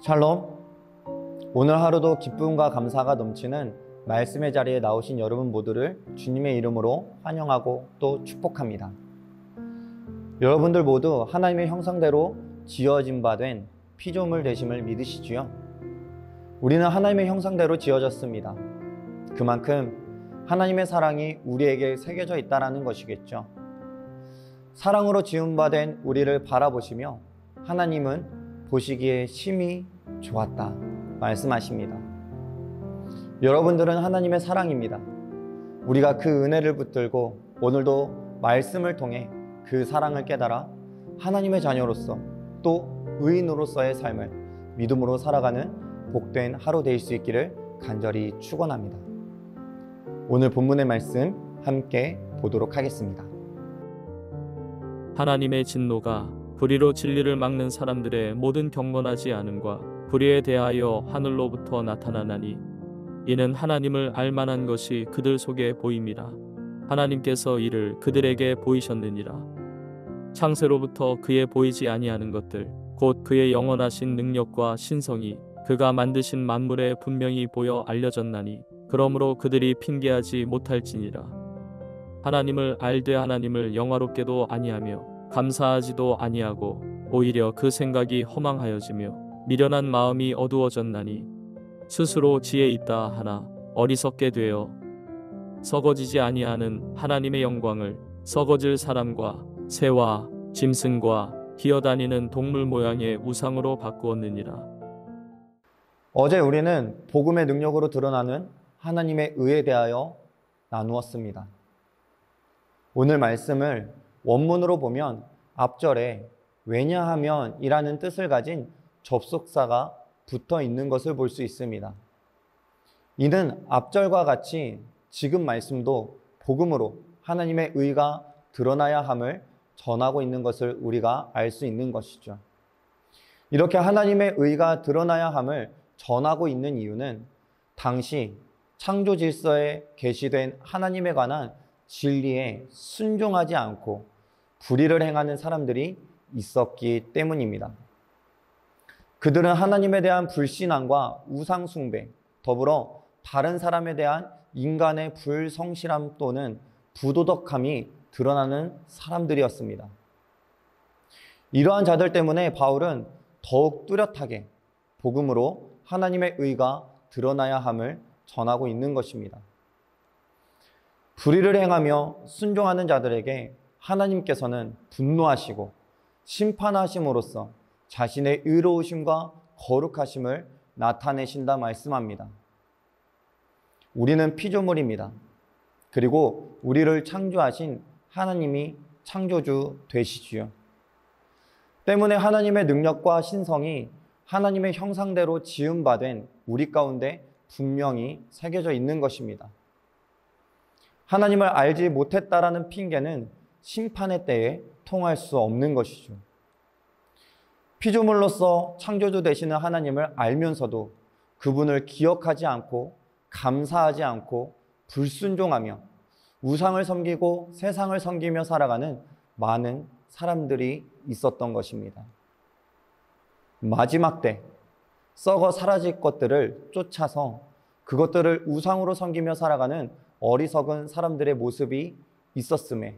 샬롬. 오늘 하루도 기쁨과 감사가 넘치는 말씀의 자리에 나오신 여러분 모두를 주님의 이름으로 환영하고 또 축복합니다. 여러분들 모두 하나님의 형상대로 지어진 바 된 피조물 되심을 믿으시지요? 우리는 하나님의 형상대로 지어졌습니다. 그만큼 하나님의 사랑이 우리에게 새겨져 있다는 것이겠죠. 사랑으로 지은 바 된 우리를 바라보시며 하나님은 보시기에 심히 좋았다 말씀하십니다. 여러분들은 하나님의 사랑입니다. 우리가 그 은혜를 붙들고 오늘도 말씀을 통해 그 사랑을 깨달아 하나님의 자녀로서 또 의인으로서의 삶을 믿음으로 살아가는 복된 하루 될 수 있기를 간절히 축원합니다. 오늘 본문의 말씀 함께 보도록 하겠습니다. 하나님의 진노가 불의로 진리를 막는 사람들의 모든 경건하지 않음과 불의에 대하여 하늘로부터 나타나나니 이는 하나님을 알만한 것이 그들 속에 보임이라. 하나님께서 이를 그들에게 보이셨느니라. 창세로부터 그의 보이지 아니하는 것들 곧 그의 영원하신 능력과 신성이 그가 만드신 만물에 분명히 보여 알려졌나니 그러므로 그들이 핑계하지 못할지니라. 하나님을 알되 하나님을 영화롭게도 아니하며 감사하지도 아니하고 오히려 그 생각이 허망하여지며 미련한 마음이 어두워졌나니 스스로 지혜 있다 하나 어리석게 되어 썩어지지 아니하는 하나님의 영광을 썩어질 사람과 새와 짐승과 기어다니는 동물 모양의 우상으로 바꾸었느니라. 어제 우리는 복음의 능력으로 드러나는 하나님의 의에 대하여 나누었습니다. 오늘 말씀을 원문으로 보면 앞절에 왜냐하면 이라는 뜻을 가진 접속사가 붙어 있는 것을 볼 수 있습니다. 이는 앞절과 같이 지금 말씀도 복음으로 하나님의 의가 드러나야 함을 전하고 있는 것을 우리가 알 수 있는 것이죠. 이렇게 하나님의 의가 드러나야 함을 전하고 있는 이유는 당시 창조 질서에 계시된 하나님에 관한 진리에 순종하지 않고 불의를 행하는 사람들이 있었기 때문입니다. 그들은 하나님에 대한 불신앙과 우상숭배, 더불어 다른 사람에 대한 인간의 불성실함 또는 부도덕함이 드러나는 사람들이었습니다. 이러한 자들 때문에 바울은 더욱 뚜렷하게 복음으로 하나님의 의가 드러나야 함을 전하고 있는 것입니다. 불의를 행하며 순종하는 자들에게 하나님께서는 분노하시고 심판하심으로써 자신의 의로우심과 거룩하심을 나타내신다 말씀합니다. 우리는 피조물입니다. 그리고 우리를 창조하신 하나님이 창조주 되시지요. 때문에 하나님의 능력과 신성이 하나님의 형상대로 지음 바 된 우리 가운데 분명히 새겨져 있는 것입니다. 하나님을 알지 못했다라는 핑계는 심판의 때에 통할 수 없는 것이죠. 피조물로서 창조주 되시는 하나님을 알면서도 그분을 기억하지 않고 감사하지 않고 불순종하며 우상을 섬기고 세상을 섬기며 살아가는 많은 사람들이 있었던 것입니다. 마지막 때 썩어 사라질 것들을 쫓아서 그것들을 우상으로 섬기며 살아가는 어리석은 사람들의 모습이 있었음에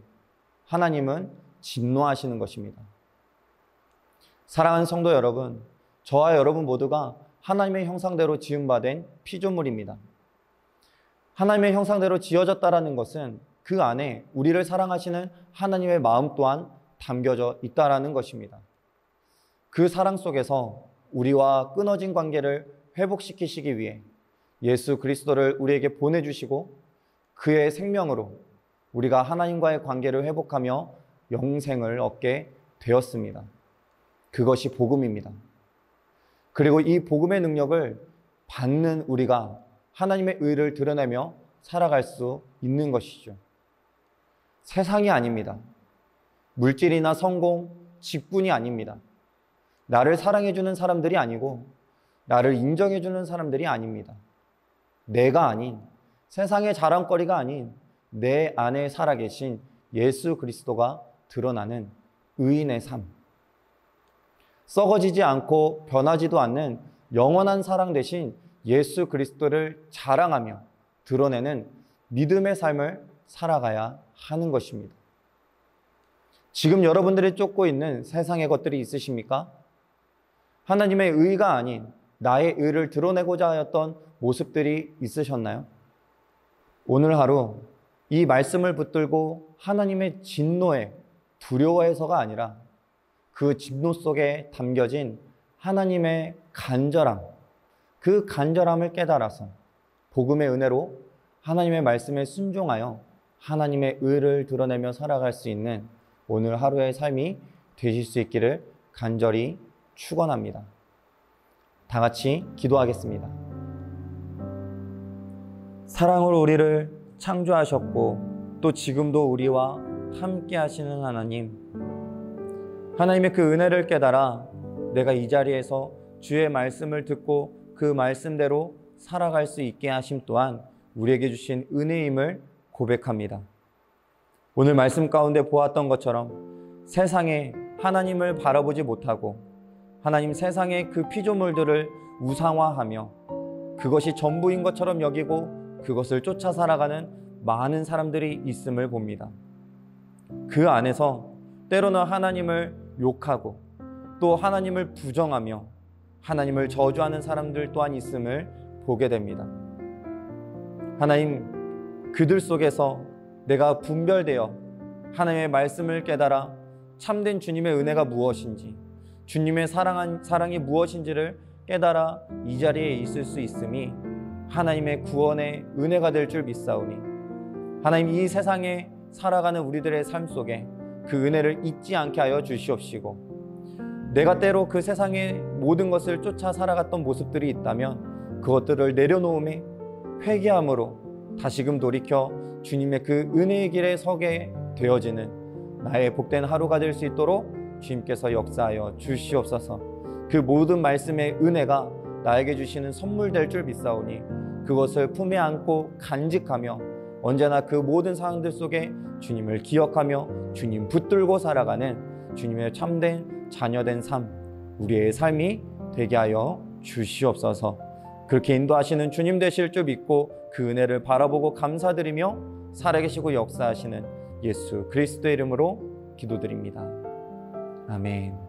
하나님은 진노하시는 것입니다. 사랑하는 성도 여러분, 저와 여러분 모두가 하나님의 형상대로 지음받은 피조물입니다. 하나님의 형상대로 지어졌다라는 것은 그 안에 우리를 사랑하시는 하나님의 마음 또한 담겨져 있다라는 것입니다. 그 사랑 속에서 우리와 끊어진 관계를 회복시키시기 위해 예수 그리스도를 우리에게 보내주시고 그의 생명으로 우리가 하나님과의 관계를 회복하며 영생을 얻게 되었습니다. 그것이 복음입니다. 그리고 이 복음의 능력을 받는 우리가 하나님의 의를 드러내며 살아갈 수 있는 것이죠. 세상이 아닙니다. 물질이나 성공, 직분이 아닙니다. 나를 사랑해주는 사람들이 아니고 나를 인정해주는 사람들이 아닙니다. 내가 아닌, 세상의 자랑거리가 아닌 내 안에 살아계신 예수 그리스도가 드러나는 의인의 삶. 썩어지지 않고 변하지도 않는 영원한 사랑 되신 예수 그리스도를 자랑하며 드러내는 믿음의 삶을 살아가야 하는 것입니다. 지금 여러분들이 쫓고 있는 세상의 것들이 있으십니까? 하나님의 의가 아닌 나의 의를 드러내고자 하였던 모습들이 있으셨나요? 오늘 하루 이 말씀을 붙들고 하나님의 진노에 두려워해서가 아니라 그 진노 속에 담겨진 하나님의 간절함, 그 간절함을 깨달아서 복음의 은혜로 하나님의 말씀에 순종하여 하나님의 의를 드러내며 살아갈 수 있는 오늘 하루의 삶이 되실 수 있기를 간절히 축원합니다. 다 같이 기도하겠습니다. 사랑으로 우리를 창조하셨고 또 지금도 우리와 함께 하시는 하나님, 하나님의 그 은혜를 깨달아 내가 이 자리에서 주의 말씀을 듣고 그 말씀대로 살아갈 수 있게 하심 또한 우리에게 주신 은혜임을 고백합니다. 오늘 말씀 가운데 보았던 것처럼 세상에 하나님을 바라보지 못하고 하나님 세상의 그 피조물들을 우상화하며 그것이 전부인 것처럼 여기고 그것을 쫓아 살아가는 많은 사람들이 있음을 봅니다. 그 안에서 때로는 하나님을 욕하고 또 하나님을 부정하며 하나님을 저주하는 사람들 또한 있음을 보게 됩니다. 하나님, 그들 속에서 내가 분별되어 하나님의 말씀을 깨달아 참된 주님의 은혜가 무엇인지, 주님의 사랑이 무엇인지를 깨달아 이 자리에 있을 수 있음이 하나님의 구원의 은혜가 될 줄 믿사오니, 하나님, 이 세상에 살아가는 우리들의 삶 속에 그 은혜를 잊지 않게 하여 주시옵시고, 내가 때로 그 세상의 모든 것을 쫓아 살아갔던 모습들이 있다면 그것들을 내려놓음에 회개함으로 다시금 돌이켜 주님의 그 은혜의 길에 서게 되어지는 나의 복된 하루가 될 수 있도록 주님께서 역사하여 주시옵소서. 그 모든 말씀의 은혜가 나에게 주시는 선물 될 줄 믿사오니 그것을 품에 안고 간직하며 언제나 그 모든 상황들 속에 주님을 기억하며 주님 붙들고 살아가는 주님의 참된 자녀된 삶, 우리의 삶이 되게 하여 주시옵소서. 그렇게 인도하시는 주님 되실 줄 믿고 그 은혜를 바라보고 감사드리며 살아계시고 역사하시는 예수 그리스도의 이름으로 기도드립니다. 아멘.